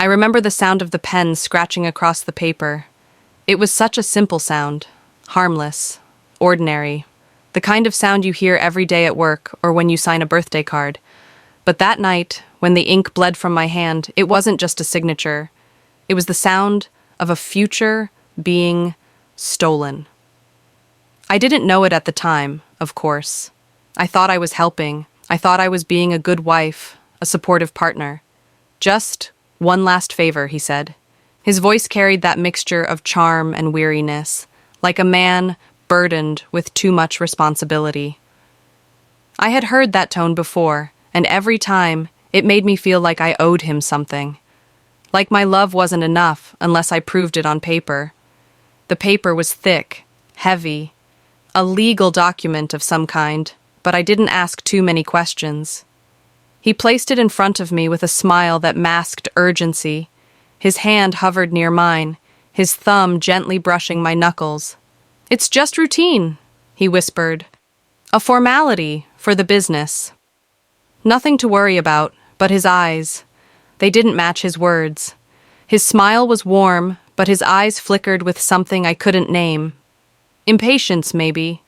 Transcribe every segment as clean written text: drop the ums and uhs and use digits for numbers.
I remember the sound of the pen scratching across the paper. It was such a simple sound, harmless, ordinary, the kind of sound you hear every day at work or when you sign a birthday card. But that night, when the ink bled from my hand, it wasn't just a signature. It was the sound of a future being stolen. I didn't know it at the time, of course. I thought I was helping. I thought I was being a good wife, a supportive partner. Just one last favor, he said. His voice carried that mixture of charm and weariness, like a man burdened with too much responsibility. I had heard that tone before, and every time it made me feel like I owed him something. Like my love wasn't enough unless I proved it on paper. The paper was thick, heavy, a legal document of some kind, but I didn't ask too many questions. He placed it in front of me with a smile that masked urgency. His hand hovered near mine, his thumb gently brushing my knuckles. "It's just routine," he whispered. "A formality for the business." Nothing to worry about, but his eyes. They didn't match his words. His smile was warm, but his eyes flickered with something I couldn't name. Impatience, maybe.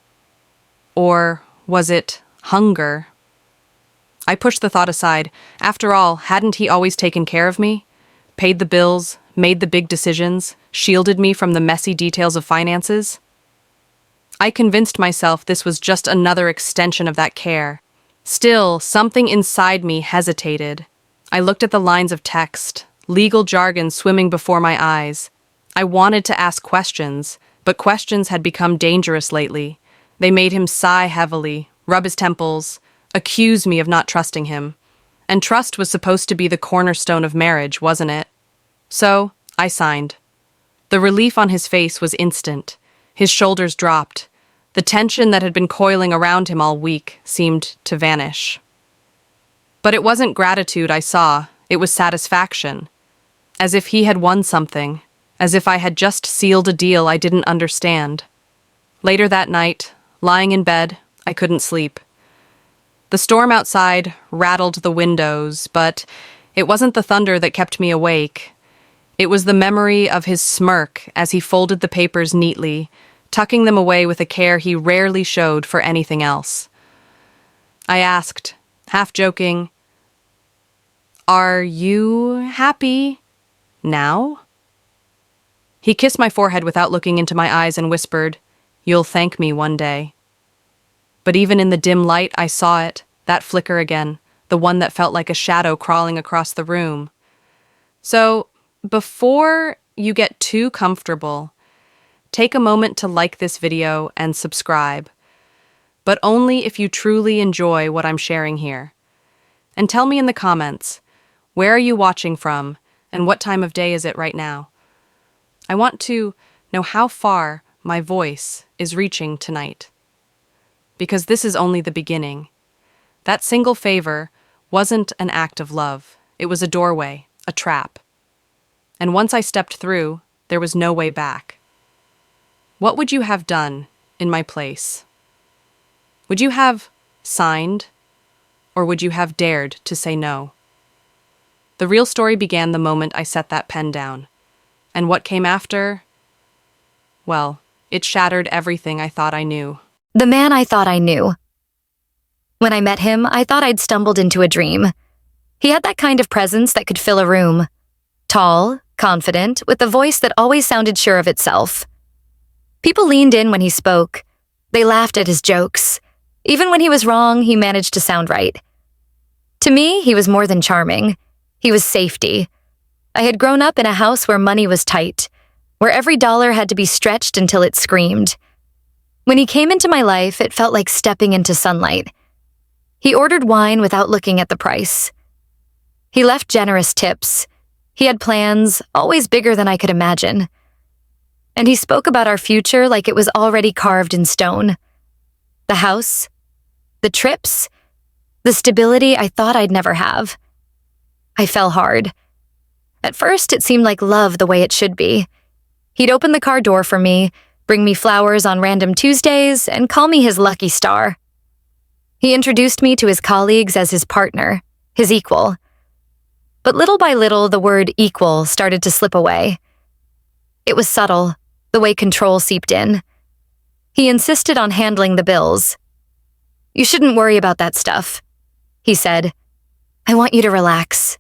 Or was it hunger? I pushed the thought aside. After all, hadn't he always taken care of me? Paid the bills, made the big decisions, shielded me from the messy details of finances? I convinced myself this was just another extension of that care. Still, something inside me hesitated. I looked at the lines of text, legal jargon swimming before my eyes. I wanted to ask questions, but questions had become dangerous lately. They made him sigh heavily, rub his temples, accuse me of not trusting him. And trust was supposed to be the cornerstone of marriage, wasn't it? So, I signed. The relief on his face was instant. His shoulders dropped. The tension that had been coiling around him all week seemed to vanish. But it wasn't gratitude I saw, it was satisfaction. As if he had won something, as if I had just sealed a deal I didn't understand. Later that night, lying in bed, I couldn't sleep. The storm outside rattled the windows, but it wasn't the thunder that kept me awake. It was the memory of his smirk as he folded the papers neatly, tucking them away with a care he rarely showed for anything else. I asked, half joking, "Are you happy now?" He kissed my forehead without looking into my eyes and whispered, "You'll thank me one day." But even in the dim light, I saw it, that flicker again, the one that felt like a shadow crawling across the room. So, before you get too comfortable, take a moment to like this video and subscribe, but only if you truly enjoy what I'm sharing here. And tell me in the comments, where are you watching from, and what time of day is it right now? I want to know how far my voice is reaching tonight. Because this is only the beginning. That single favor wasn't an act of love. It was a doorway, a trap. And once I stepped through, there was no way back. What would you have done in my place? Would you have signed, or would you have dared to say no? The real story began the moment I set that pen down. And what came after? Well, it shattered everything I thought I knew. The man I thought I knew. When I met him, I thought I'd stumbled into a dream. He had that kind of presence that could fill a room. Tall, confident, with a voice that always sounded sure of itself. People leaned in when he spoke. They laughed at his jokes. Even when he was wrong, he managed to sound right. To me, he was more than charming. He was safety. I had grown up in a house where money was tight, where every dollar had to be stretched until it screamed. When he came into my life, it felt like stepping into sunlight. He ordered wine without looking at the price. He left generous tips. He had plans, always bigger than I could imagine. And he spoke about our future like it was already carved in stone. The house, the trips, the stability I thought I'd never have. I fell hard. At first, it seemed like love the way it should be. He'd open the car door for me, bring me flowers on random Tuesdays, and call me his lucky star. He introduced me to his colleagues as his partner, his equal. But little by little, the word equal started to slip away. It was subtle, the way control seeped in. He insisted on handling the bills. "You shouldn't worry about that stuff," he said. "I want you to relax."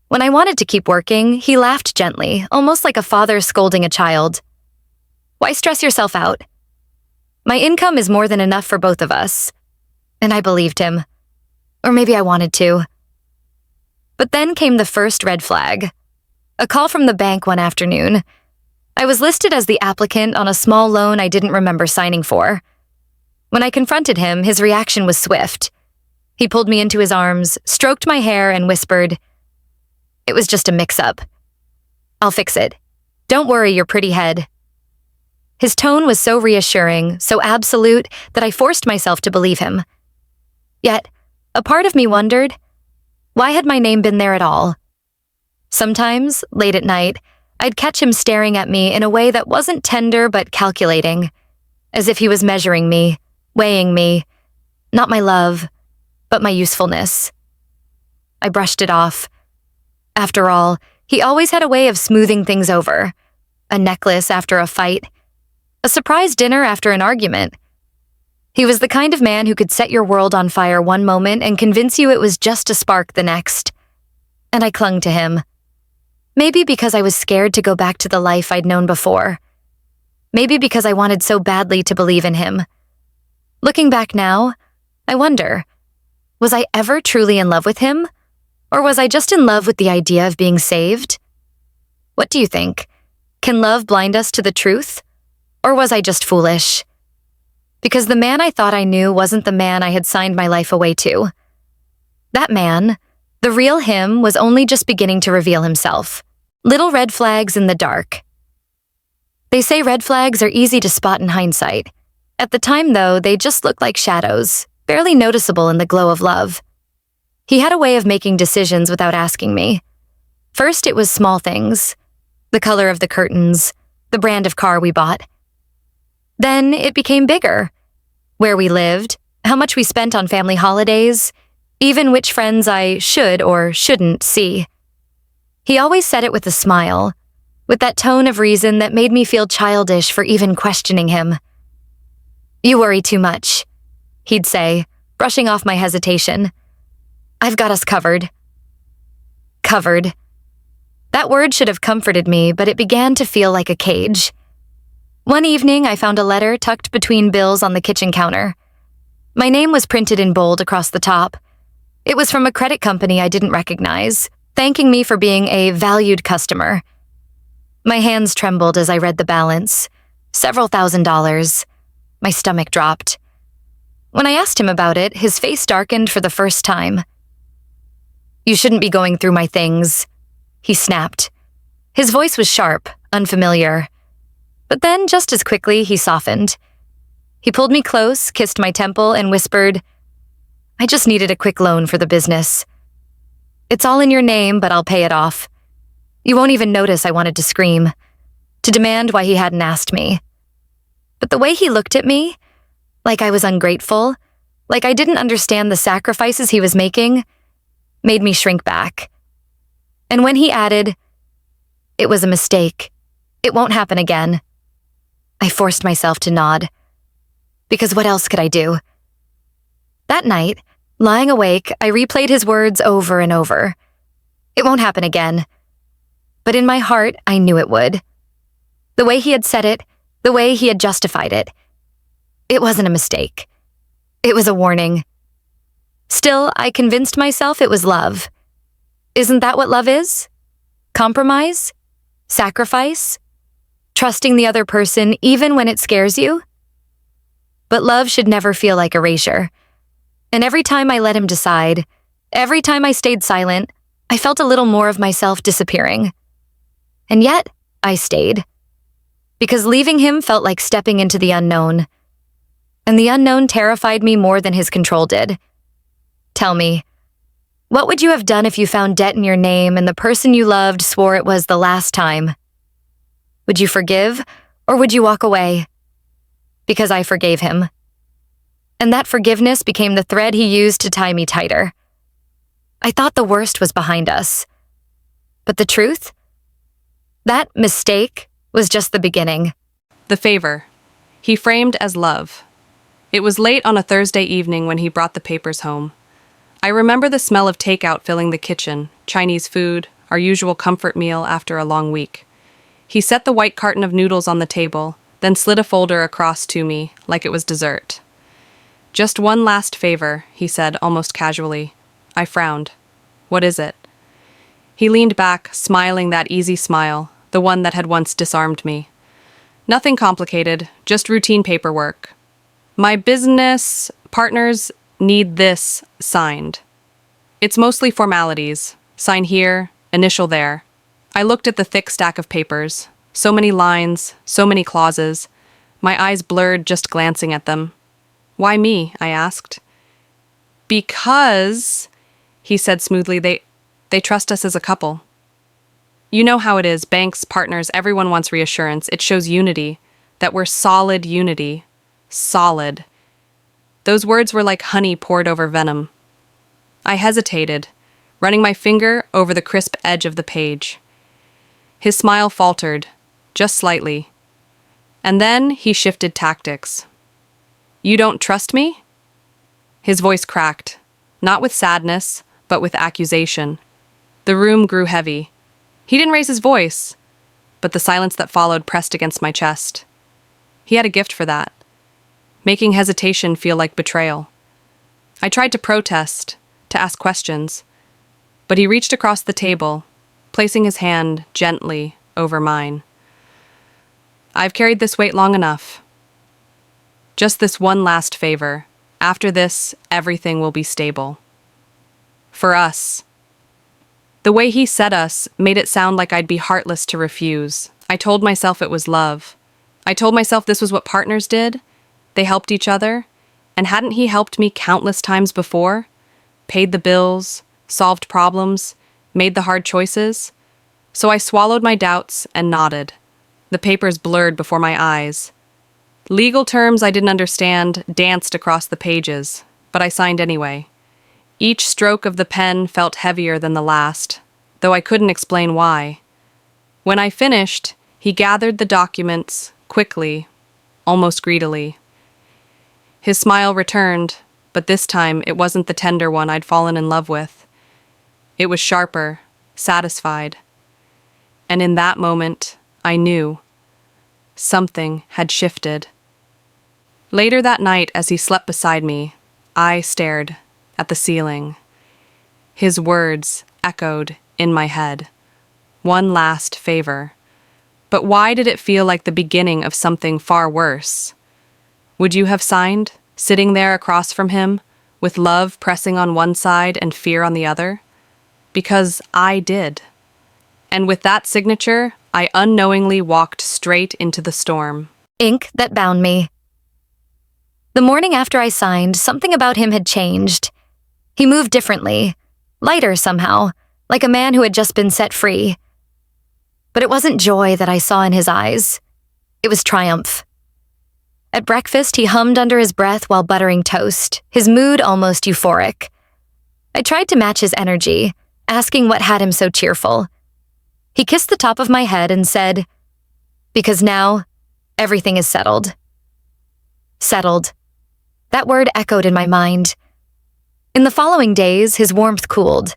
When I wanted to keep working, he laughed gently, almost like a father scolding a child. "Why stress yourself out? My income is more than enough for both of us." And I believed him. Or maybe I wanted to. But then came the first red flag. A call from the bank one afternoon. I was listed as the applicant on a small loan I didn't remember signing for. When I confronted him, his reaction was swift. He pulled me into his arms, stroked my hair, and whispered, "It was just a mix-up. I'll fix it. Don't worry your pretty head." His tone was so reassuring, so absolute, that I forced myself to believe him. Yet, a part of me wondered, why had my name been there at all? Sometimes, late at night, I'd catch him staring at me in a way that wasn't tender but calculating, as if he was measuring me, weighing me, not my love, but my usefulness. I brushed it off. After all, he always had a way of smoothing things over. A necklace after a fight. A surprise dinner after an argument. He was the kind of man who could set your world on fire one moment and convince you it was just a spark the next. And I clung to him. Maybe because I was scared to go back to the life I'd known before. Maybe because I wanted so badly to believe in him. Looking back now, I wonder, was I ever truly in love with him? Or was I just in love with the idea of being saved? What do you think? Can love blind us to the truth? Or was I just foolish? Because the man I thought I knew wasn't the man I had signed my life away to. That man, the real him, was only just beginning to reveal himself. Little red flags in the dark. They say red flags are easy to spot in hindsight. At the time, though, they just looked like shadows, barely noticeable in the glow of love. He had a way of making decisions without asking me. First, it was small things. The color of the curtains, the brand of car we bought. Then it became bigger. Where we lived, how much we spent on family holidays, even which friends I should or shouldn't see. He always said it with a smile, with that tone of reason that made me feel childish for even questioning him. "You worry too much," he'd say, brushing off my hesitation. "I've got us covered." Covered. That word should have comforted me, but it began to feel like a cage. One evening, I found a letter tucked between bills on the kitchen counter. My name was printed in bold across the top. It was from a credit company I didn't recognize, thanking me for being a valued customer. My hands trembled as I read the balance. Several $1,000s. My stomach dropped. When I asked him about it, his face darkened for the first time. "You shouldn't be going through my things," he snapped. His voice was sharp, unfamiliar. But then, just as quickly, he softened. He pulled me close, kissed my temple, and whispered, "I just needed a quick loan for the business. It's all in your name, but I'll pay it off. You won't even notice I wanted to scream, to demand why he hadn't asked me. But the way he looked at me, like I was ungrateful, like I didn't understand the sacrifices he was making, made me shrink back. And when he added, "It was a mistake. It won't happen again," I forced myself to nod. Because what else could I do? That night, lying awake, I replayed his words over and over. It won't happen again. But in my heart, I knew it would. The way he had said it, the way he had justified it. It wasn't a mistake. It was a warning. Still, I convinced myself it was love. Isn't that what love is? Compromise? Sacrifice? Trusting the other person even when it scares you? But love should never feel like erasure. And every time I let him decide, every time I stayed silent, I felt a little more of myself disappearing. And yet, I stayed. Because leaving him felt like stepping into the unknown. And the unknown terrified me more than his control did. Tell me, what would you have done if you found debt in your name and the person you loved swore it was the last time? Would you forgive, or would you walk away? Because I forgave him. And that forgiveness became the thread he used to tie me tighter. I thought the worst was behind us. But the truth? That mistake was just the beginning. The favor. He framed as love. It was late on a Thursday evening when he brought the papers home. I remember the smell of takeout filling the kitchen, Chinese food, our usual comfort meal after a long week. He set the white carton of noodles on the table, then slid a folder across to me like it was dessert. "Just one last favor," he said almost casually. I frowned. "What is it?" He leaned back, smiling that easy smile, the one that had once disarmed me. "Nothing complicated, just routine paperwork. My business partners need this signed. It's mostly formalities. Sign here, initial there." I looked at the thick stack of papers. So many lines, so many clauses. My eyes blurred just glancing at them. "Why me?" I asked. "Because," he said smoothly, they trust us as a couple. You know how it is, banks, partners, everyone wants reassurance. It shows unity, that we're solid unity. Solid. Those words were like honey poured over venom. I hesitated, running my finger over the crisp edge of the page. His smile faltered, just slightly. And then he shifted tactics. "You don't trust me?" His voice cracked, not with sadness, but with accusation. The room grew heavy. He didn't raise his voice, but the silence that followed pressed against my chest. He had a gift for that, making hesitation feel like betrayal. I tried to protest, to ask questions, but he reached across the table, placing his hand gently over mine. "I've carried this weight long enough. Just this one last favor. After this, everything will be stable. For us." The way he said us made it sound like I'd be heartless to refuse. I told myself it was love. I told myself this was what partners did. They helped each other. And hadn't he helped me countless times before? Paid the bills, solved problems, made the hard choices? So I swallowed my doubts and nodded. The papers blurred before my eyes. Legal terms I didn't understand danced across the pages, but I signed anyway. Each stroke of the pen felt heavier than the last, though I couldn't explain why. When I finished, he gathered the documents quickly, almost greedily. His smile returned, but this time it wasn't the tender one I'd fallen in love with. It was sharper, satisfied. And in that moment, I knew something had shifted. Later that night, as he slept beside me, I stared at the ceiling. His words echoed in my head. One last favor. But why did it feel like the beginning of something far worse? Would you have signed, sitting there across from him, with love pressing on one side and fear on the other? Because I did. And with that signature, I unknowingly walked straight into the storm. Ink that bound me. The morning after I signed, something about him had changed. He moved differently, lighter somehow, like a man who had just been set free. But it wasn't joy that I saw in his eyes. It was triumph. At breakfast, he hummed under his breath while buttering toast, his mood almost euphoric. I tried to match his energy, asking what had him so cheerful. He kissed the top of my head and said, "Because now, everything is settled." Settled. That word echoed in my mind. In the following days, his warmth cooled.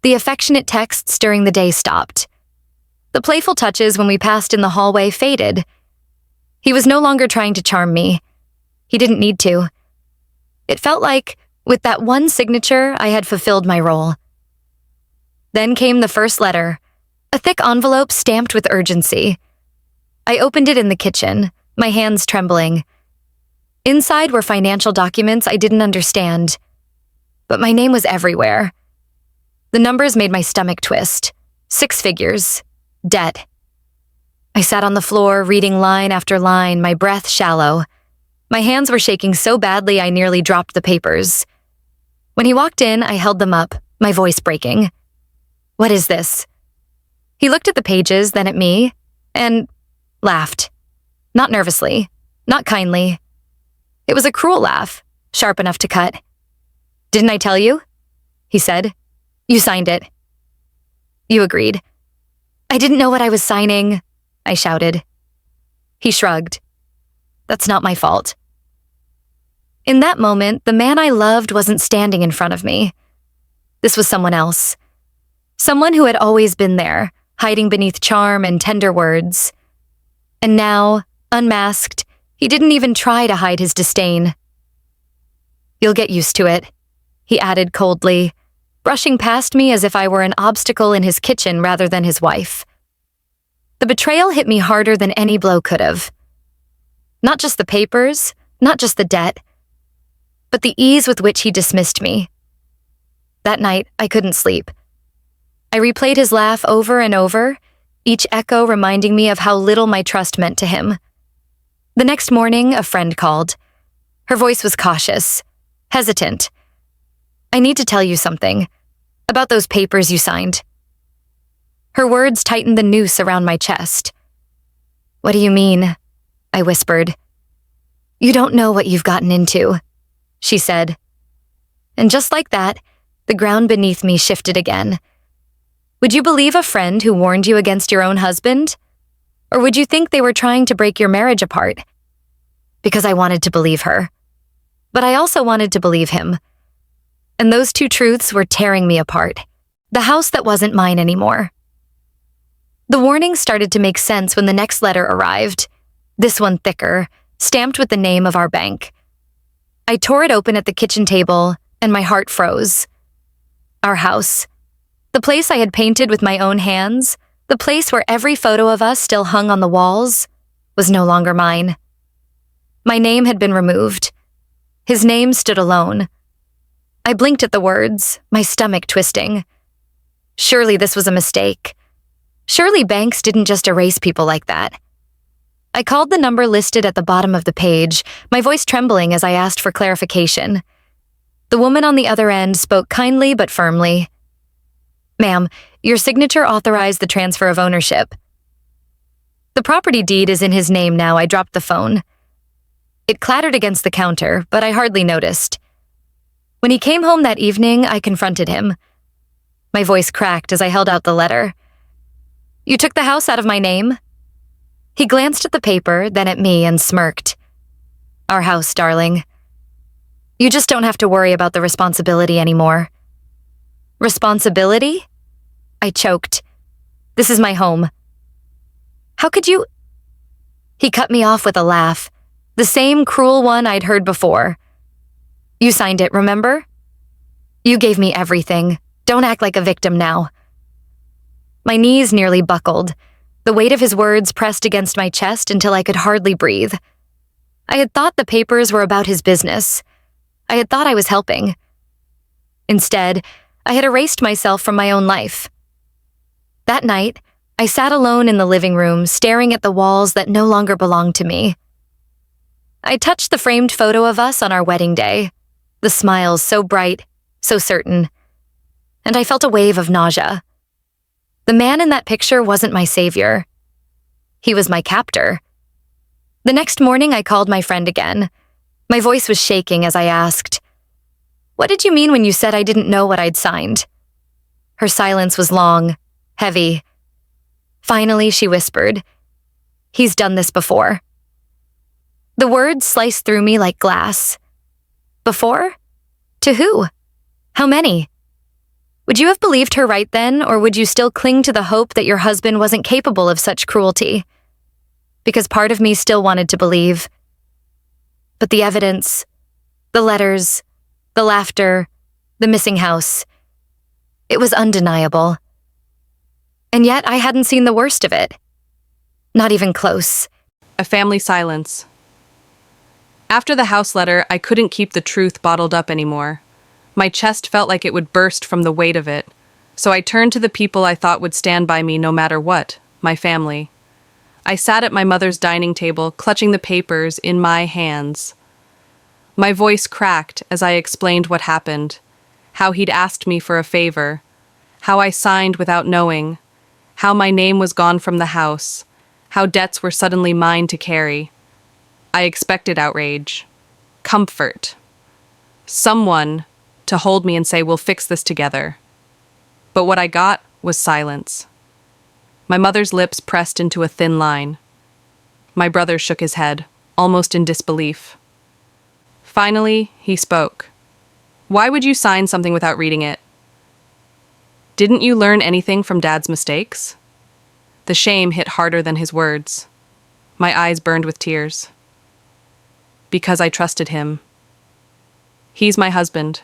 The affectionate texts during the day stopped. The playful touches when we passed in the hallway faded. He was no longer trying to charm me. He didn't need to. It felt like, with that one signature, I had fulfilled my role. Then came the first letter, a thick envelope stamped with urgency. I opened it in the kitchen, my hands trembling. Inside were financial documents I didn't understand. But my name was everywhere. The numbers made my stomach twist. 6 figures. Debt. I sat on the floor, reading line after line, my breath shallow. My hands were shaking so badly I nearly dropped the papers. When he walked in, I held them up, my voice breaking. "What is this?" He looked at the pages, then at me, and laughed. Not nervously, not kindly. It was a cruel laugh, sharp enough to cut. "Didn't I tell you?" he said. You signed it. You agreed. I didn't know what I was signing, I shouted. He shrugged. That's not my fault. In that moment, the man I loved wasn't standing in front of me. This was someone else. Someone who had always been there, hiding beneath charm and tender words. And now, unmasked, he didn't even try to hide his disdain. You'll get used to it, he added coldly, brushing past me as if I were an obstacle in his kitchen rather than his wife. The betrayal hit me harder than any blow could have. Not just the papers, not just the debt, but the ease with which he dismissed me. That night, I couldn't sleep. I replayed his laugh over and over, each echo reminding me of how little my trust meant to him. The next morning, a friend called. Her voice was cautious, hesitant. I need to tell you something about those papers you signed. Her words tightened the noose around my chest. What do you mean? I whispered. You don't know what you've gotten into, she said. And just like that, the ground beneath me shifted again. Would you believe a friend who warned you against your own husband? Or would you think they were trying to break your marriage apart? Because I wanted to believe her. But I also wanted to believe him. And those two truths were tearing me apart. The house that wasn't mine anymore. The warning started to make sense when the next letter arrived. This one thicker, stamped with the name of our bank. I tore it open at the kitchen table, and my heart froze. Our house. The place I had painted with my own hands, the place where every photo of us still hung on the walls, was no longer mine. My name had been removed. His name stood alone. I blinked at the words, my stomach twisting. Surely this was a mistake. Surely banks didn't just erase people like that. I called the number listed at the bottom of the page, my voice trembling as I asked for clarification. The woman on the other end spoke kindly but firmly. Ma'am, your signature authorized the transfer of ownership. The property deed is in his name now. I dropped the phone. It clattered against the counter, but I hardly noticed. When he came home that evening, I confronted him. My voice cracked as I held out the letter. You took the house out of my name? He glanced at the paper, then at me, and smirked. Our house, darling. You just don't have to worry about the responsibility anymore. Responsibility? I choked. This is my home. How could you? He cut me off with a laugh, the same cruel one I'd heard before. You signed it, remember? You gave me everything. Don't act like a victim now. My knees nearly buckled. The weight of his words pressed against my chest until I could hardly breathe. I had thought the papers were about his business. I had thought I was helping. Instead, I had erased myself from my own life. That night, I sat alone in the living room, staring at the walls that no longer belonged to me. I touched the framed photo of us on our wedding day, the smiles so bright, so certain, and I felt a wave of nausea. The man in that picture wasn't my savior. He was my captor. The next morning, I called my friend again. My voice was shaking as I asked, What did you mean when you said I didn't know what I'd signed? Her silence was long, heavy. Finally, she whispered, He's done this before. The words sliced through me like glass. Before? To who? How many? Would you have believed her right then, or would you still cling to the hope that your husband wasn't capable of such cruelty? Because part of me still wanted to believe. But the evidence, the letters, the laughter, the missing house, it was undeniable. And yet I hadn't seen the worst of it. Not even close. A family silence. After the house letter, I couldn't keep the truth bottled up anymore. My chest felt like it would burst from the weight of it, so I turned to the people I thought would stand by me no matter what, my family. I sat at my mother's dining table, clutching the papers in my hands. My voice cracked as I explained what happened, how he'd asked me for a favor, how I signed without knowing, how my name was gone from the house, how debts were suddenly mine to carry. I expected outrage, comfort, someone to hold me and say, we'll fix this together. But what I got was silence. My mother's lips pressed into a thin line. My brother shook his head, almost in disbelief. Finally, he spoke. Why would you sign something without reading it? Didn't you learn anything from Dad's mistakes? The shame hit harder than his words. My eyes burned with tears. Because I trusted him. He's my husband.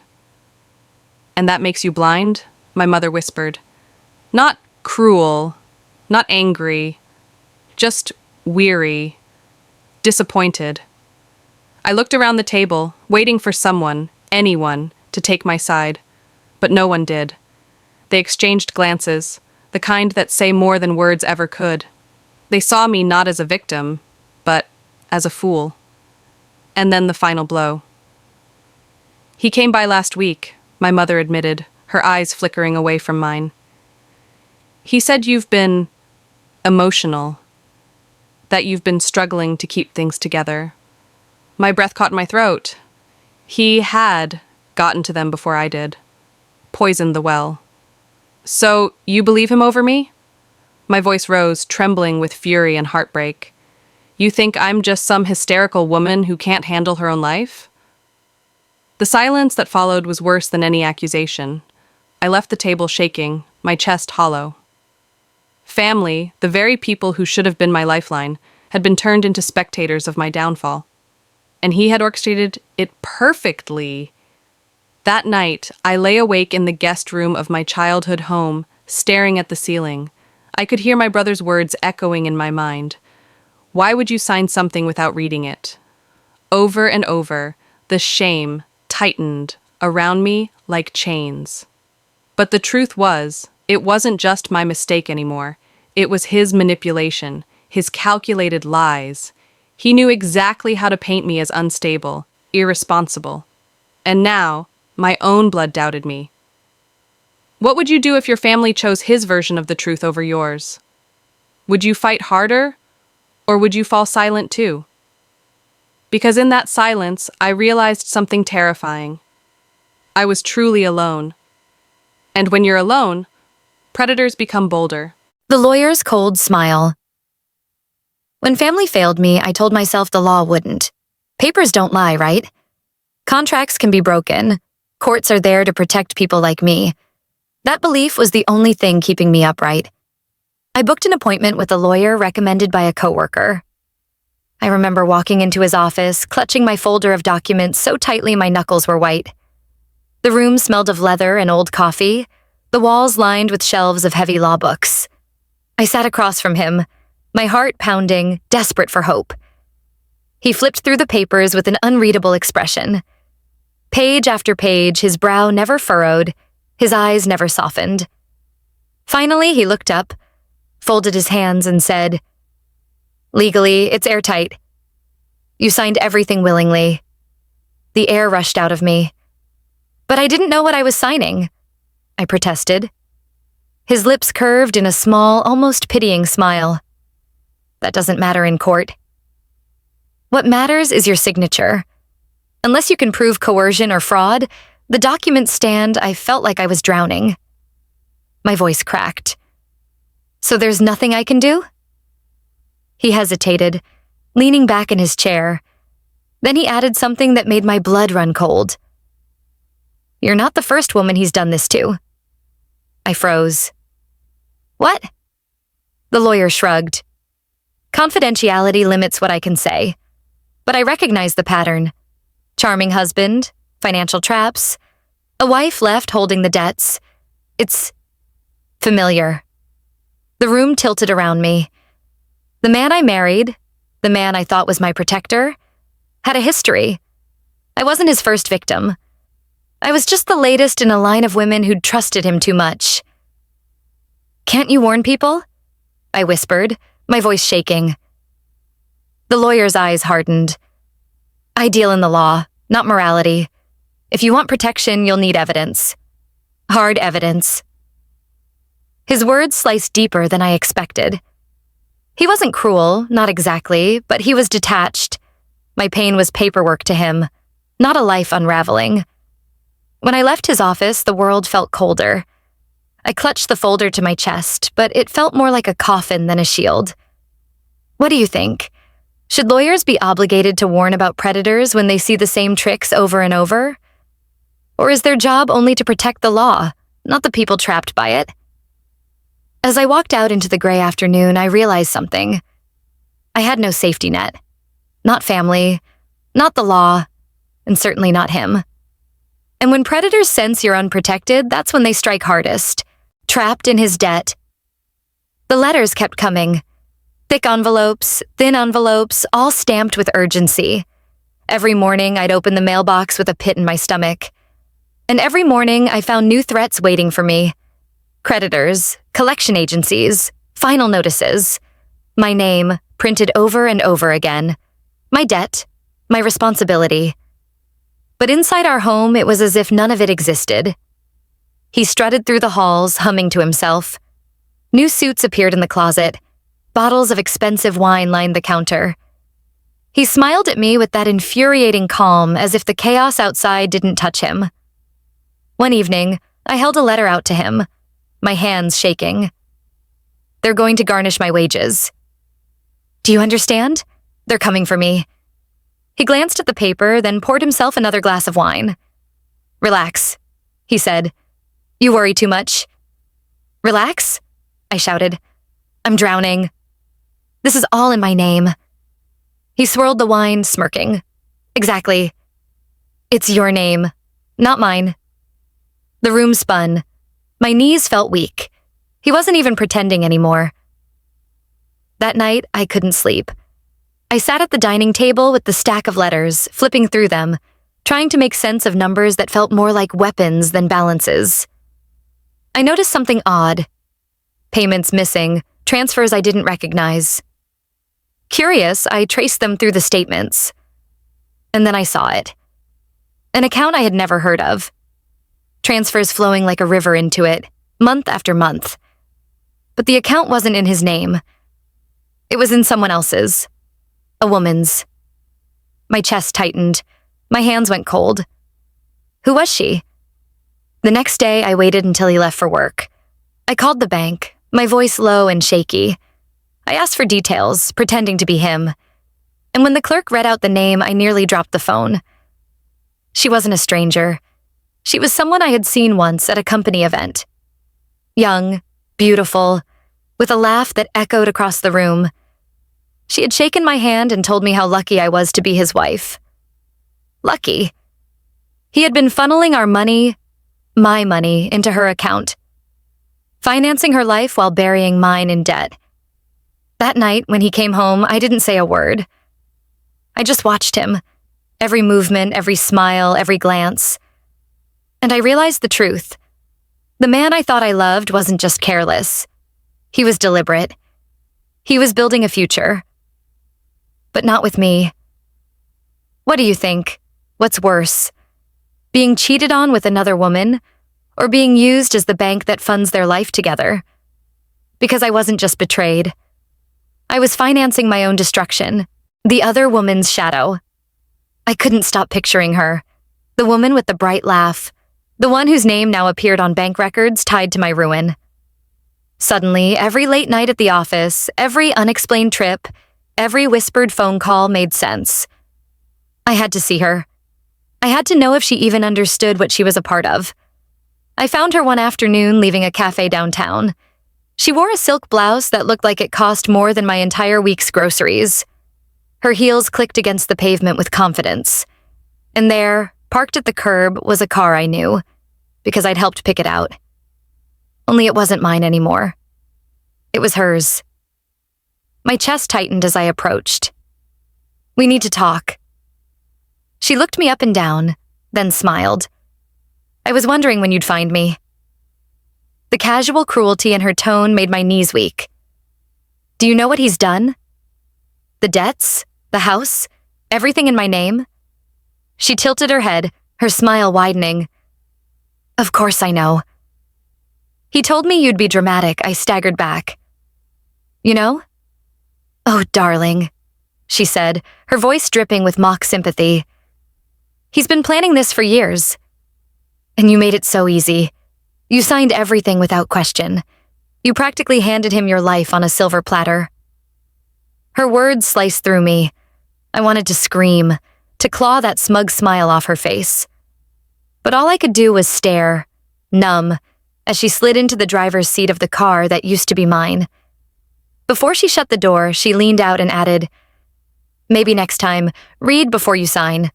And that makes you blind? My mother whispered. Not cruel, not angry, just weary, disappointed. I looked around the table, waiting for someone, anyone, to take my side, but no one did. They exchanged glances, the kind that say more than words ever could. They saw me not as a victim, but as a fool. And then the final blow. He came by last week, my mother admitted, her eyes flickering away from mine. He said you've been emotional, that you've been struggling to keep things together. My breath caught in my throat. He had gotten to them before I did. Poisoned the well. So, you believe him over me? My voice rose, trembling with fury and heartbreak. You think I'm just some hysterical woman who can't handle her own life? The silence that followed was worse than any accusation. I left the table shaking, my chest hollow. Family, the very people who should have been my lifeline, had been turned into spectators of my downfall. And he had orchestrated it perfectly. That night, I lay awake in the guest room of my childhood home, staring at the ceiling. I could hear my brother's words echoing in my mind. Why would you sign something without reading it? Over and over, the shame tightened around me like chains. But the truth was, it wasn't just my mistake anymore. It was his manipulation, his calculated lies. He knew exactly how to paint me as unstable, irresponsible. And now, my own blood doubted me. What would you do if your family chose his version of the truth over yours? Would you fight harder, or would you fall silent too? Because in that silence, I realized something terrifying. I was truly alone. And when you're alone, predators become bolder. The lawyer's cold smile. When family failed me, I told myself the law wouldn't. Papers don't lie, right? Contracts can be broken. Courts are there to protect people like me. That belief was the only thing keeping me upright. I booked an appointment with a lawyer recommended by a coworker. I remember walking into his office, clutching my folder of documents so tightly my knuckles were white. The room smelled of leather and old coffee, the walls lined with shelves of heavy law books. I sat across from him, my heart pounding, desperate for hope. He flipped through the papers with an unreadable expression. Page after page, his brow never furrowed, his eyes never softened. Finally, he looked up, folded his hands, and said, "Legally, it's airtight. You signed everything willingly." The air rushed out of me. But I didn't know what I was signing. I protested. His lips curved in a small, almost pitying smile. That doesn't matter in court. What matters is your signature. Unless you can prove coercion or fraud, the documents stand. I felt like I was drowning. My voice cracked. So there's nothing I can do? He hesitated, leaning back in his chair. Then he added something that made my blood run cold. You're not the first woman he's done this to. I froze. What? The lawyer shrugged. Confidentiality limits what I can say. But I recognize the pattern. Charming husband, financial traps, a wife left holding the debts. It's familiar. The room tilted around me. The man I married, the man I thought was my protector, had a history. I wasn't his first victim. I was just the latest in a line of women who'd trusted him too much. Can't you warn people? I whispered, my voice shaking. The lawyer's eyes hardened. I deal in the law, not morality. If you want protection, you'll need evidence. Hard evidence. His words sliced deeper than I expected. He wasn't cruel, not exactly, but he was detached. My pain was paperwork to him, not a life unraveling. When I left his office, the world felt colder. I clutched the folder to my chest, but it felt more like a coffin than a shield. What do you think? Should lawyers be obligated to warn about predators when they see the same tricks over and over? Or is their job only to protect the law, not the people trapped by it? As I walked out into the gray afternoon, I realized something. I had no safety net. Not family, not the law, and certainly not him. And when predators sense you're unprotected, that's when they strike hardest, trapped in his debt. The letters kept coming. Thick envelopes, thin envelopes, all stamped with urgency. Every morning, I'd open the mailbox with a pit in my stomach. And every morning, I found new threats waiting for me. Creditors, collection agencies, final notices. My name, printed over and over again. My debt, my responsibility. But inside our home, it was as if none of it existed. He strutted through the halls, humming to himself. New suits appeared in the closet. Bottles of expensive wine lined the counter. He smiled at me with that infuriating calm, as if the chaos outside didn't touch him. One evening, I held a letter out to him, my hands shaking. They're going to garnish my wages. Do you understand? They're coming for me. He glanced at the paper, then poured himself another glass of wine. Relax, he said. You worry too much. Relax? I shouted. I'm drowning. This is all in my name. He swirled the wine, smirking. Exactly. It's your name, not mine. The room spun. My knees felt weak. He wasn't even pretending anymore. That night, I couldn't sleep. I sat at the dining table with the stack of letters, flipping through them, trying to make sense of numbers that felt more like weapons than balances. I noticed something odd. Payments missing, transfers I didn't recognize. Curious, I traced them through the statements. And then I saw it. An account I had never heard of. Transfers flowing like a river into it, month after month. But the account wasn't in his name. It was in someone else's. A woman's. My chest tightened. My hands went cold. Who was she? The next day, I waited until he left for work. I called the bank, my voice low and shaky. I asked for details, pretending to be him. And when the clerk read out the name, I nearly dropped the phone. She wasn't a stranger. She was someone I had seen once at a company event. Young, beautiful, with a laugh that echoed across the room. She had shaken my hand and told me how lucky I was to be his wife. Lucky. He had been funneling our money, my money, into her account, financing her life while burying mine in debt. That night, when he came home, I didn't say a word. I just watched him, every movement, every smile, every glance. And I realized the truth. The man I thought I loved wasn't just careless. He was deliberate. He was building a future. But not with me. What do you think? What's worse? Being cheated on with another woman, or being used as the bank that funds their life together? Because I wasn't just betrayed. I was financing my own destruction, the other woman's shadow. I couldn't stop picturing her, the woman with the bright laugh, the one whose name now appeared on bank records tied to my ruin. Suddenly, every late night at the office, every unexplained trip, every whispered phone call made sense. I had to see her. I had to know if she even understood what she was a part of. I found her one afternoon leaving a cafe downtown. She wore a silk blouse that looked like it cost more than my entire week's groceries. Her heels clicked against the pavement with confidence. And there, parked at the curb, was a car I knew, because I'd helped pick it out. Only it wasn't mine anymore. It was hers. My chest tightened as I approached. We need to talk. She looked me up and down, then smiled. I was wondering when you'd find me. The casual cruelty in her tone made my knees weak. Do you know what he's done? The debts, the house, everything in my name? She tilted her head, her smile widening. Of course I know. He told me you'd be dramatic. I staggered back. You know? Oh, darling, she said, her voice dripping with mock sympathy. He's been planning this for years. And you made it so easy. You signed everything without question. You practically handed him your life on a silver platter. Her words sliced through me. I wanted to scream, to claw that smug smile off her face. But all I could do was stare, numb, as she slid into the driver's seat of the car that used to be mine. Before she shut the door, she leaned out and added, "Maybe next time, read before you sign."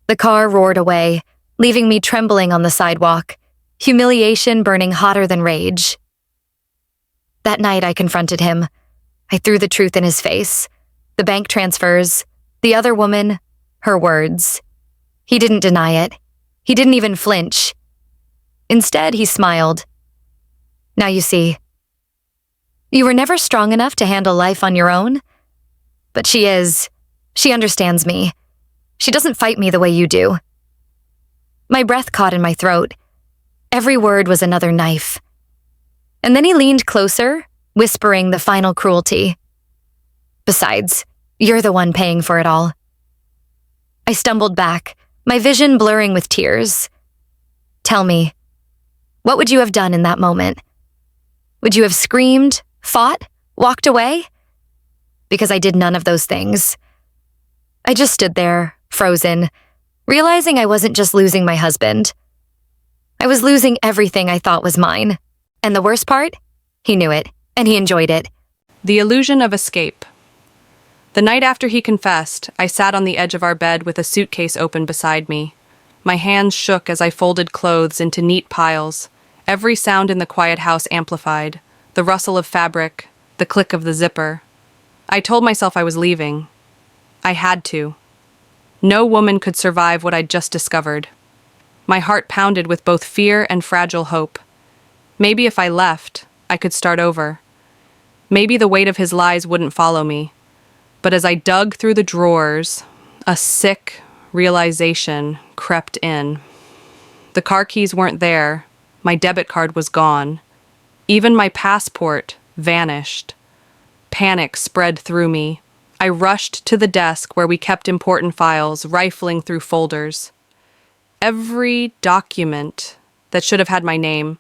The car roared away, leaving me trembling on the sidewalk, humiliation burning hotter than rage. That night I confronted him. I threw the truth in his face. The bank transfers, the other woman, her words. He didn't deny it. He didn't even flinch. Instead, he smiled. "Now you see. You were never strong enough to handle life on your own. But she is. She understands me. She doesn't fight me the way you do." My breath caught in my throat. Every word was another knife. And then he leaned closer, whispering the final cruelty. "Besides, you're the one paying for it all." I stumbled back, my vision blurring with tears. "Tell me, what would you have done in that moment? Would you have screamed, fought, walked away?" Because I did none of those things. I just stood there, frozen, realizing I wasn't just losing my husband. I was losing everything I thought was mine. And the worst part? He knew it, and he enjoyed it. The illusion of escape. The night after he confessed, I sat on the edge of our bed with a suitcase open beside me. My hands shook as I folded clothes into neat piles, every sound in the quiet house amplified, the rustle of fabric, the click of the zipper. I told myself I was leaving. I had to. No woman could survive what I'd just discovered. My heart pounded with both fear and fragile hope. Maybe if I left, I could start over. Maybe the weight of his lies wouldn't follow me. But as I dug through the drawers, a sick realization crept in. The car keys weren't there. My debit card was gone. Even my passport vanished. Panic spread through me. I rushed to the desk where we kept important files, rifling through folders. Every document that should have had my name,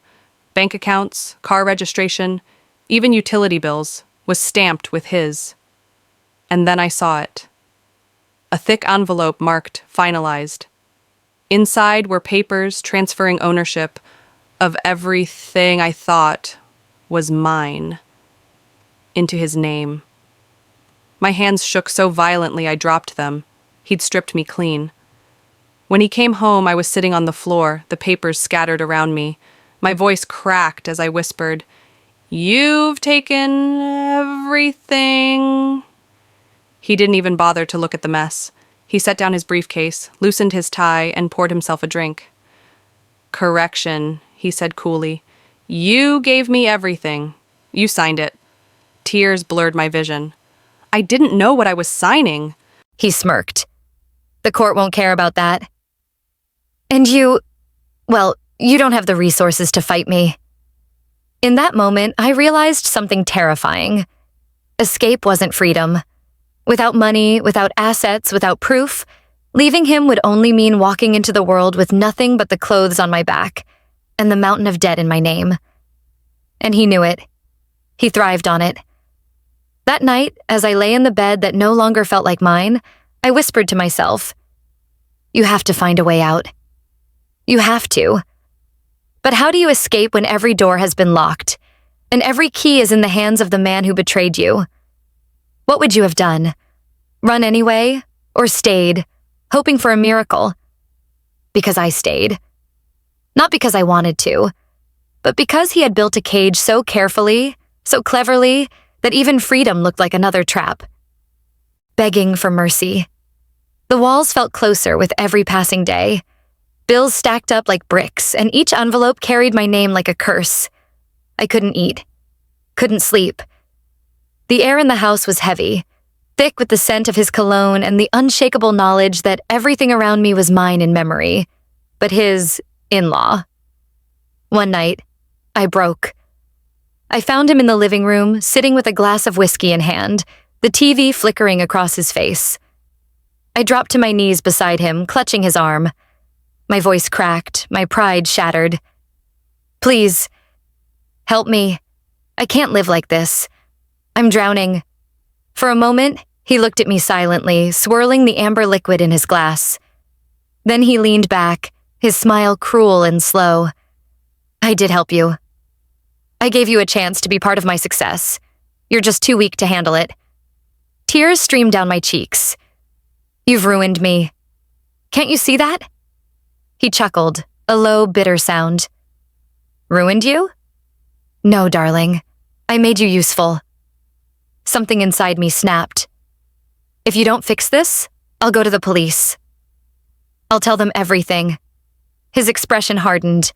bank accounts, car registration, even utility bills, was stamped with his. And then I saw it. A thick envelope marked finalized. Inside were papers transferring ownership of everything I thought was mine into his name. My hands shook so violently I dropped them. He'd stripped me clean. When he came home, I was sitting on the floor, the papers scattered around me. My voice cracked as I whispered, "You've taken everything." He didn't even bother to look at the mess. He set down his briefcase, loosened his tie, and poured himself a drink. "Correction," he said coolly. "You gave me everything. You signed it." Tears blurred my vision. I didn't know what I was signing. He smirked. "The court won't care about that. And you don't have the resources to fight me." In that moment, I realized something terrifying. Escape wasn't freedom. Without money, without assets, without proof, leaving him would only mean walking into the world with nothing but the clothes on my back and the mountain of debt in my name. And he knew it. He thrived on it. That night, as I lay in the bed that no longer felt like mine, I whispered to myself, "You have to find a way out. You have to." But how do you escape when every door has been locked, and every key is in the hands of the man who betrayed you? What would you have done? Run anyway, or stayed, hoping for a miracle? Because I stayed. Not because I wanted to, but because he had built a cage so carefully, so cleverly, that even freedom looked like another trap. Begging for mercy. The walls felt closer with every passing day. Bills stacked up like bricks, and each envelope carried my name like a curse. I couldn't eat. Couldn't sleep. The air in the house was heavy, thick with the scent of his cologne and the unshakable knowledge that everything around me was mine in memory, but his in-law. One night, I broke. I found him in the living room, sitting with a glass of whiskey in hand, the TV flickering across his face. I dropped to my knees beside him, clutching his arm. My voice cracked, my pride shattered. Please, help me. I can't live like this. I'm drowning. For a moment, he looked at me silently, swirling the amber liquid in his glass. Then he leaned back, his smile cruel and slow. I did help you. I gave you a chance to be part of my success. You're just too weak to handle it. Tears streamed down my cheeks. You've ruined me. Can't you see that? He chuckled, a low, bitter sound. Ruined you? No, darling. I made you useful. Something inside me snapped. If you don't fix this, I'll go to the police. I'll tell them everything. His expression hardened.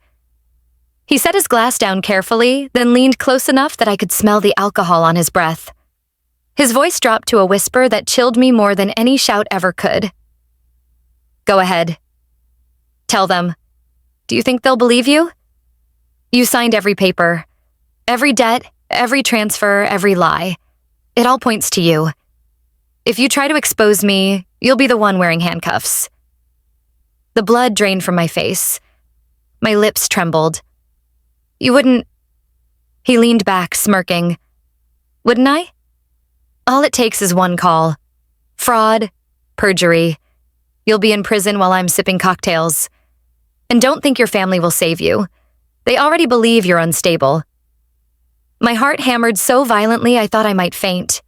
He set his glass down carefully, then leaned close enough that I could smell the alcohol on his breath. His voice dropped to a whisper that chilled me more than any shout ever could. Go ahead. Tell them. Do you think they'll believe you? You signed every paper. Every debt, every transfer, every lie. It all points to you. If you try to expose me, you'll be the one wearing handcuffs. The blood drained from my face. My lips trembled. You wouldn't... He leaned back, smirking. Wouldn't I? All it takes is one call. Fraud, perjury. You'll be in prison while I'm sipping cocktails. And don't think your family will save you. They already believe you're unstable. My heart hammered so violently I thought I might faint.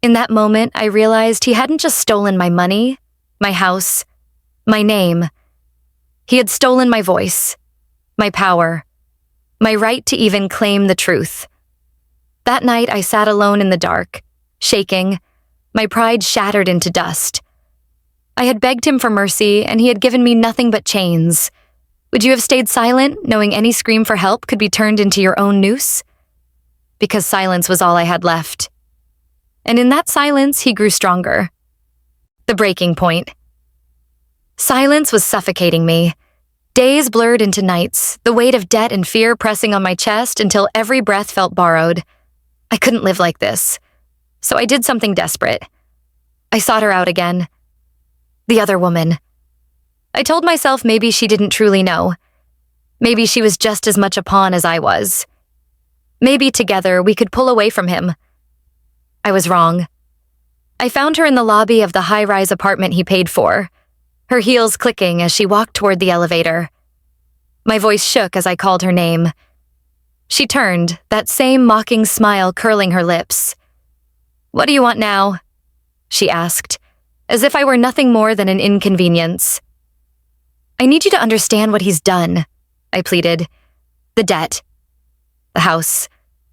In that moment, I realized he hadn't just stolen my money, my house, my name. He had stolen my voice, my power, my right to even claim the truth. That night, I sat alone in the dark, shaking, my pride shattered into dust. I had begged him for mercy, and he had given me nothing but chains. Would you have stayed silent, knowing any scream for help could be turned into your own noose? Because silence was all I had left. And in that silence, he grew stronger. The breaking point. Silence was suffocating me. Days blurred into nights, the weight of debt and fear pressing on my chest until every breath felt borrowed. I couldn't live like this. So I did something desperate. I sought her out again. The other woman. I told myself maybe she didn't truly know. Maybe she was just as much a pawn as I was. Maybe together we could pull away from him. I was wrong. I found her in the lobby of the high-rise apartment he paid for, her heels clicking as she walked toward the elevator. My voice shook as I called her name. She turned, that same mocking smile curling her lips. What do you want now? She asked, as if I were nothing more than an inconvenience. I need you to understand what he's done, I pleaded. The debt. The house.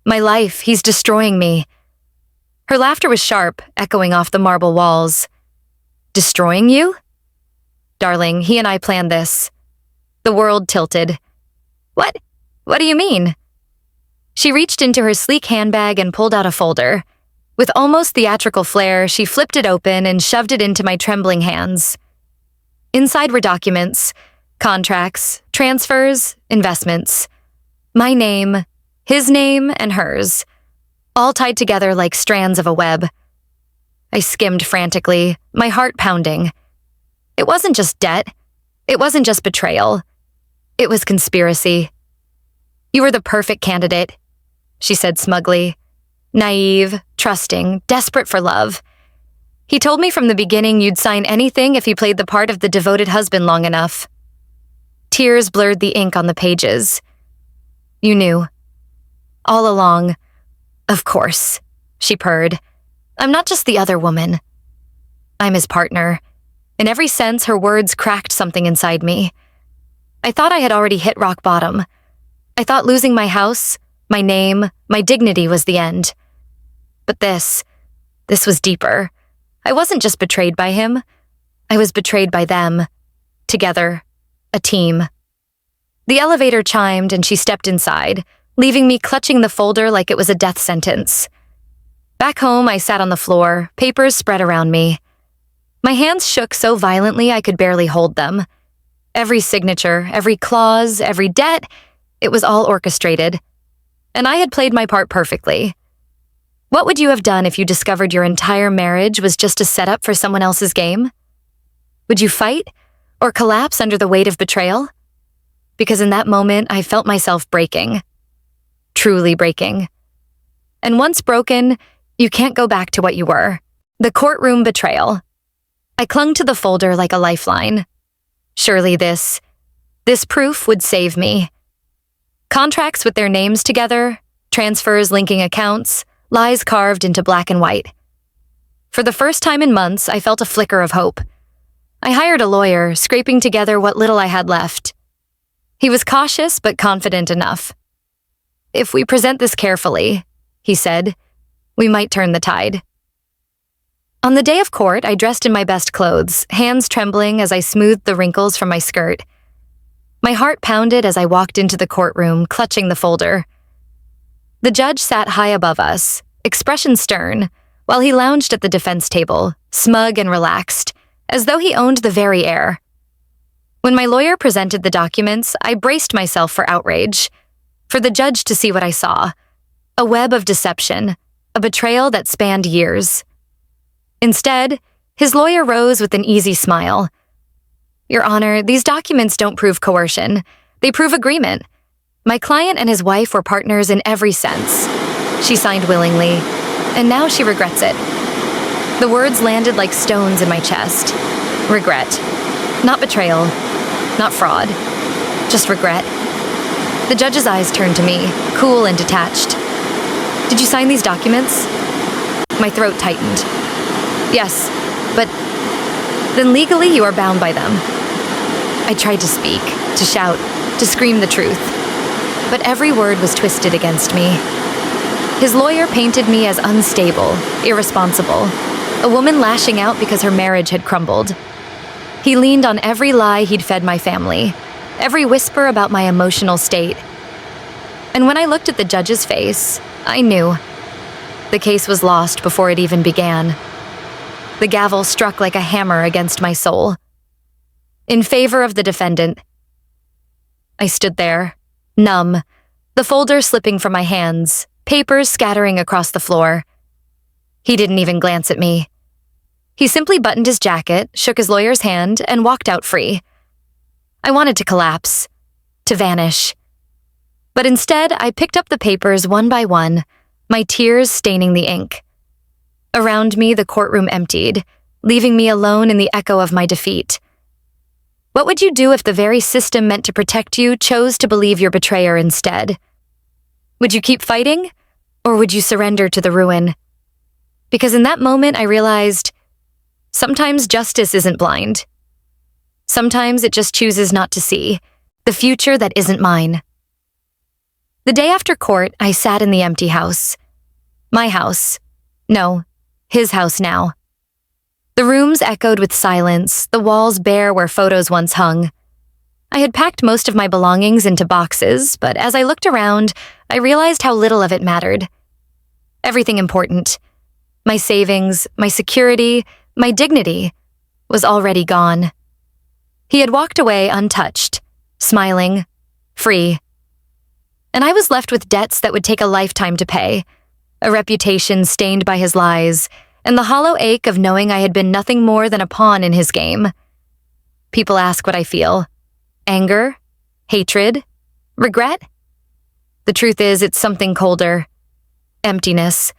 My life. He's destroying me. Her laughter was sharp, echoing off the marble walls. Destroying you? Darling, he and I planned this. The world tilted. What? What do you mean? She reached into her sleek handbag and pulled out a folder. With almost theatrical flair, she flipped it open and shoved it into my trembling hands. Inside were documents, contracts, transfers, investments. My name, his name, and hers, all tied together like strands of a web. I skimmed frantically, my heart pounding. It wasn't just debt. It wasn't just betrayal. It was conspiracy. You were the perfect candidate, she said smugly. Naive, trusting, desperate for love. He told me from the beginning you'd sign anything if he played the part of the devoted husband long enough. Tears blurred the ink on the pages. You knew. All along. Of course, she purred. I'm not just the other woman. I'm his partner. In every sense, her words cracked something inside me. I thought I had already hit rock bottom. I thought losing my house, my name, my dignity was the end. But this was deeper. I wasn't just betrayed by him. I was betrayed by them. Together. A team. The elevator chimed and she stepped inside, leaving me clutching the folder like it was a death sentence. Back home, I sat on the floor, papers spread around me. My hands shook so violently I could barely hold them. Every signature, every clause, every debt, it was all orchestrated. And I had played my part perfectly. What would you have done if you discovered your entire marriage was just a setup for someone else's game? Would you fight or collapse under the weight of betrayal? because in that moment I felt myself breaking. Truly breaking. And once broken, you can't go back to what you were. The courtroom betrayal. I clung to the folder like a lifeline. Surely this proof would save me. Contracts with their names together, transfers linking accounts, lies carved into black and white. For the first time in months, I felt a flicker of hope. I hired a lawyer, scraping together what little I had left. He was cautious but confident enough. "If we present this carefully," he said, "we might turn the tide." On the day of court, I dressed in my best clothes, hands trembling as I smoothed the wrinkles from my skirt. My heart pounded as I walked into the courtroom, clutching the folder. The judge sat high above us, expression stern, while he lounged at the defense table, smug and relaxed, as though he owned the very air. When my lawyer presented the documents, I braced myself for outrage, for the judge to see what I saw: a web of deception, a betrayal that spanned years. Instead, his lawyer rose with an easy smile. "Your Honor, these documents don't prove coercion. They prove agreement. My client and his wife were partners in every sense. She signed willingly, and now she regrets it." The words landed like stones in my chest. Regret. Not betrayal. Not fraud. Just regret. The judge's eyes turned to me, cool and detached. "Did you sign these documents?" My throat tightened. "Yes, but then legally you are bound by them." I tried to speak, to shout, to scream the truth, but every word was twisted against me. His lawyer painted me as unstable, irresponsible, a woman lashing out because her marriage had crumbled. He leaned on every lie he'd fed my family, every whisper about my emotional state. And when I looked at the judge's face, I knew. The case was lost before it even began. The gavel struck like a hammer against my soul. In favor of the defendant. I stood there, numb, the folder slipping from my hands, papers scattering across the floor. He didn't even glance at me. He simply buttoned his jacket, shook his lawyer's hand, and walked out free. I wanted to collapse, to vanish. But instead, I picked up the papers one by one, my tears staining the ink. Around me, the courtroom emptied, leaving me alone in the echo of my defeat. What would you do if the very system meant to protect you chose to believe your betrayer instead? Would you keep fighting, or would you surrender to the ruin? Because in that moment, I realized sometimes justice isn't blind. Sometimes it just chooses not to see the future that isn't mine. The day after court, I sat in the empty house. My house. No, his house now. The rooms echoed with silence, the walls bare where photos once hung. I had packed most of my belongings into boxes, but as I looked around, I realized how little of it mattered. Everything important, my savings, my security, my dignity, was already gone. He had walked away untouched, smiling, free. And I was left with debts that would take a lifetime to pay, a reputation stained by his lies, and the hollow ache of knowing I had been nothing more than a pawn in his game. People ask what I feel. Anger? Hatred? Regret? The truth is, it's something colder. Emptiness.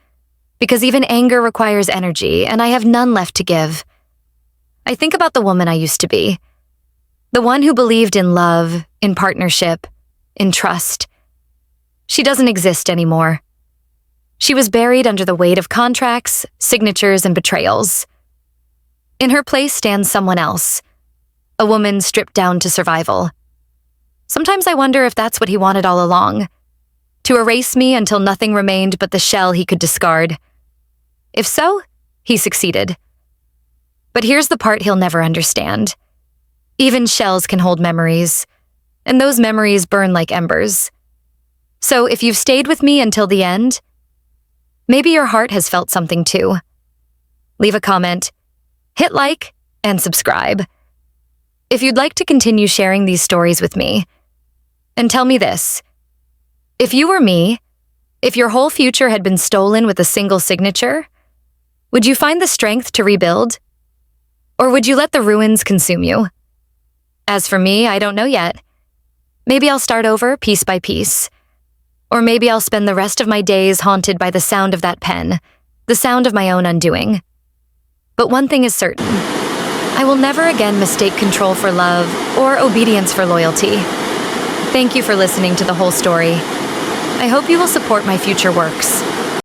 Because even anger requires energy, and I have none left to give. I think about the woman I used to be. The one who believed in love, in partnership, in trust. She doesn't exist anymore. She was buried under the weight of contracts, signatures, and betrayals. In her place stands someone else, a woman stripped down to survival. Sometimes I wonder if that's what he wanted all along, to erase me until nothing remained but the shell he could discard. If so, he succeeded. But here's the part he'll never understand. Even shells can hold memories, and those memories burn like embers. So if you've stayed with me until the end, maybe your heart has felt something too. Leave a comment, hit like, and subscribe. If you'd like to continue sharing these stories with me, and tell me this: if you were me, if your whole future had been stolen with a single signature, would you find the strength to rebuild? Or would you let the ruins consume you? As for me, I don't know yet. Maybe I'll start over piece by piece. Or maybe I'll spend the rest of my days haunted by the sound of that pen, the sound of my own undoing. But one thing is certain. I will never again mistake control for love or obedience for loyalty. Thank you for listening to the whole story. I hope you will support my future works.